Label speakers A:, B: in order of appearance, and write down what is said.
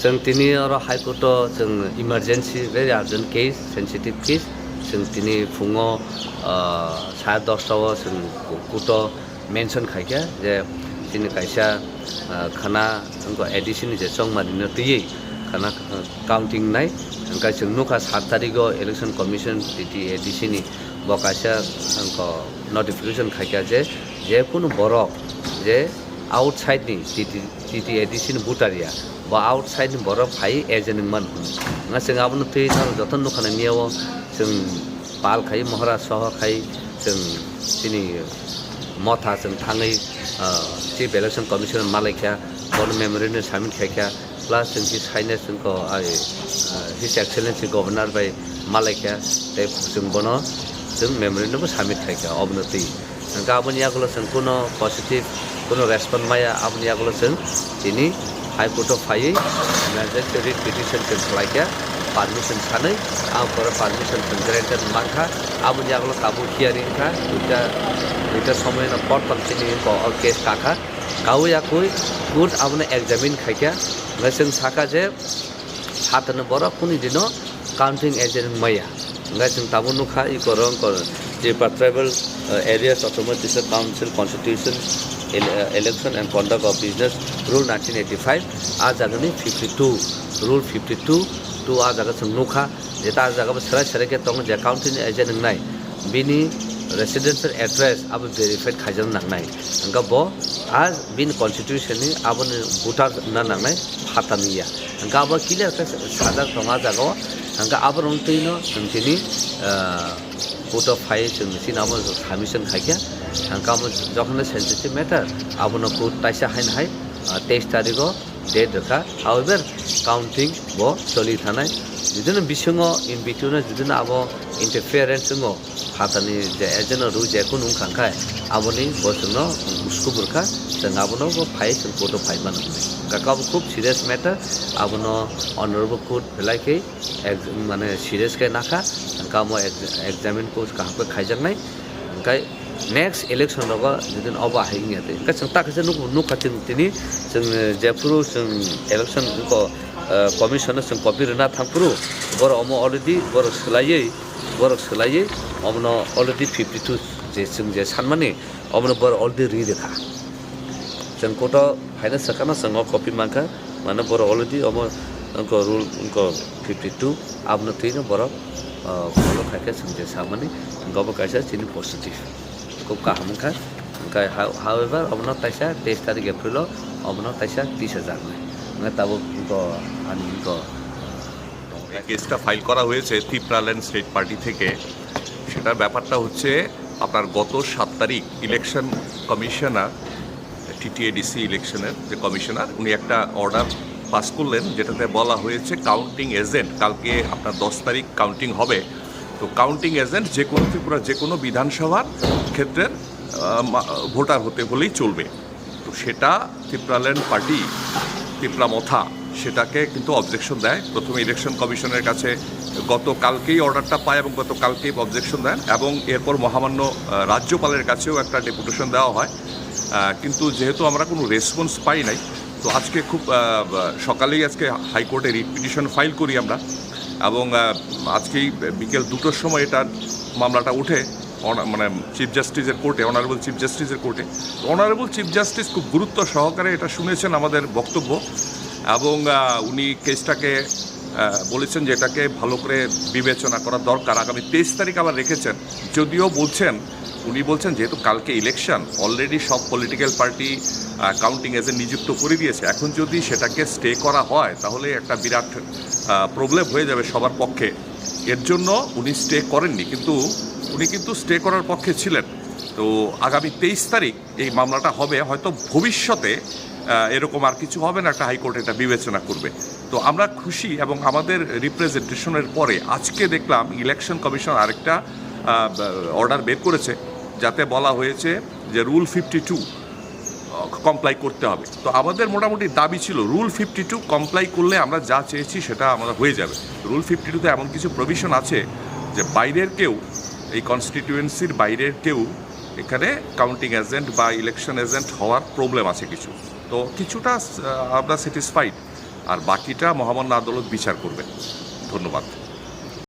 A: जों दिनै आरो हाइकर्टआव जों emergency very urgent case sensitive case जों दिनै फुङाव 10:30आव जों कर्टआव मेनसन खायखा जे दिनै खायसा खाना जोंखौ एडिसन जे संमानिनो दैयै खाना काउन्टिं नाय ओंखाय जों नुखा 7 तारिखआव इलेक्शन कमिशन टिटि एडिसिनि बकायसा जोंखौ नटिफिकेशन खायखा जे जेकुनु बरक जे आउटसाइडनि टिटि एडिसिनि बुटारिया बा आउटसाइडनि बरक फाइ एजेन्ट मान ना जों आबनो थै जतन नुखानायनियाव जों पाल खायो महरा सह खायो जों दिनै मथा जों थाङै चिफ इलेक्शन कमिशनार मालायखा बन मेमोरेन्डाम साबमिट खायखा प्लास जोंनि साइनेस जोंखौ हिज एक्सेलेन्सि गभर्नर बाय मालायखा जों बनो जों मेमोरेन्डामबो साबमिट खायखा अबनति गाबोन यागल जों कुनो पजिटिभ कुनो रेसपन्स माया आबनि यागल जों दिनै हाइकर्टआव फायै इमारजेन्सि रिट पिटिशन जों खालायखा पारमिशन सानै आं पारमिशन ग्रेन्टेड माखा आबनि यागल काबु हियारिं खा दुइटा समय प्रथम चिनि केस काखा गावै आखुई गुड आबनो एग्जामिन खायखा जों साखा जे सातनो बर कुनि दिनो काउन्टिं एजेन्ट मैया जों ताबो नुखा इ करं जे tribal areas automatic council constitution election and conduct of business rule 1985 आ जागोनी 52 रूल 52 टू आ जागा जों नुखा जे ता जागा सोलाय के दं जे काउन्टिं एजेन्ट नाय बिनि रेसिडेंशियल एड्रेस अब वेरीफाइड खाजन नांनाय अंगा बो आज बिन कन्स्टिट्यूशननि आबन भोटार ना नांनाय फातानिया अंगा अब क्लियर साजा दंगा जागा अंगा आबर उनतैनो जोंनि कोर्ट अफ फाइ जों सिनाबो कमिशन खायखा अंगा जखन सेंसिटिव मैटर आबनो कोर्ट ताइसा हाइन हाय 23 तारिखआव डेट रखा हाउएवर काउन्टिं बो चलि थानाय जिदुनो बिसङो इन बिटुनो जिदुनो आबो इंटरफेरेंस जोङो फातानि जे एजेन्ट रु जेको नुं खांखाय आबनि बसनो उसको बुरखा जों आबनो बो फाइ जों कोर्ट अफ फाइ मान काकाब खूब सीरियस मैटर आबनो ऑनरेबल कोर्ट बेलायके माने सीरियस के नाखा अंका मो एग्जामिन को कहां पे खाइजनाय अंकाय नेक्स्ट इलेक्शन रग जिदुन अब हाइङाते का जों ताकसे नु खाथिन तिनि जों जेफुरु जों इलेक्शन को कमिशनर जों कपि रना थांपुरु बर अमो अलरेडी बर सोलायै अमनो अलरेडी 52 जे जों जे सानमाने अमनो बर अलरेडी रि देखा जों कोट फाइनल सकाना संग कपि मानका माने बर अलरेडी अमो उनको रूल उनको 52 आबनो थिनो बर फॉलो खाके जों जे सामने गब कायसा चिनि पॉजिटिव को काहमखा का हाउएवर अमनो ताइसा 23 तारिख एप्रिल अमनो ताइसा 30,000 ना ताबो उनको आनिको
B: কেসটা ফাইল করা হয়েছে ত্রিপুরাল্যান্ড স্টেট পার্টি থেকে সেটার ব্যাপারটা হচ্ছে আপনার গত 7 তারিখ ইলেকশন কমিশনার টিটিএডিসি ইলেকশনের যে কমিশনার উনি একটা অর্ডার পাস করলেন যেটাতে বলা হয়েছে কাউন্টিং এজেন্ট কালকে আপনার 10 তারিখ কাউন্টিং হবে তো কাউন্টিং এজেন্ট যে কোনো ত্রিপুরা যে কোনো বিধানসভার ক্ষেত্রের ভোটার হতে হলেই চলবে তো সেটা ত্রিপুরাল্যান্ড পার্টি ত্রিপুরা মথা সেটাকে কিন্তু অবজেকশন দেয় প্রথমে ইলেকশন কমিশনের কাছে গতকালকেই অর্ডারটা পায় এবং গতকালকেই অবজেকশন দেন এবং এরপর মহামান্য রাজ্যপালের কাছেও একটা ডেপুটেশন দেওয়া হয় কিন্তু যেহেতু আমরা কোনো রেসপন্স পাই নাই তো আজকে খুব সকালেই আজকে হাইকোর্টে রিট পিটিশন ফাইল করি আমরা এবং আজকেই বিকেল 2টোর সময় এটার মামলাটা উঠে মানে চিফ জাস্টিসের কোর্টে অনারেবল চিফ জাস্টিসের কোর্টে অনারেবল চিফ জাস্টিস খুব গুরুত্ব সহকারে এটা শুনেছেন আমাদের বক্তব্য এবং উনি কেসটাকে বলেছেন যে এটাকে ভালো করে বিবেচনা করা দরকার আগামী 23 তারিখ আবার রেখেছেন যদিও উনি বলছেন যেহেতু কালকে ইলেকশন অলরেডি সব পলিটিক্যাল পার্টি কাউন্টিং এজেন্ট নিযুক্ত করে দিয়েছে এখন যদি সেটাকে স্টে করা হয় তাহলে একটা বিরাট প্রবলেম হয়ে যাবে সবার পক্ষে এর জন্য উনি স্টে করেননি কিন্তু উনি স্টে করার পক্ষে ছিলেন তো আগামী 23 তারিখ এই মামলাটা হবে হয়তো ভবিষ্যতে এরকম আর কিছু হবে না একটা হাইকোর্ট এটা বিবেচনা করবে তো আমরা খুশি এবং আমাদের রিপ্রেজেন্টেশনের পরে আজকে দেখলাম ইলেকশন কমিশন আরেকটা অর্ডার বের করেছে যাতে বলা হয়েছে যে রুল 52 কমপ্লাই করতে হবে তো আমাদের মোটামুটি দাবি ছিল রুল 52 কমপ্লাই করলে আমরা যা চেয়েছি সেটা আমরা হয়ে যাবে রুল 52 তে এমন কিছু প্রভিশন আছে যে বাইরের কেউ এই কনস্টিটিউয়েন্সির বাইরের কেউ এখানে কাউন্টিং এজেন্ট বা ইলেকশন এজেন্ট হওয়ার প্রবলেম আছে কিছু তো কিছুটা আমরা স্যাটিসফাইড আর বাকিটা মহামান্য আদালত বিচার করবেন। ধন্যবাদ।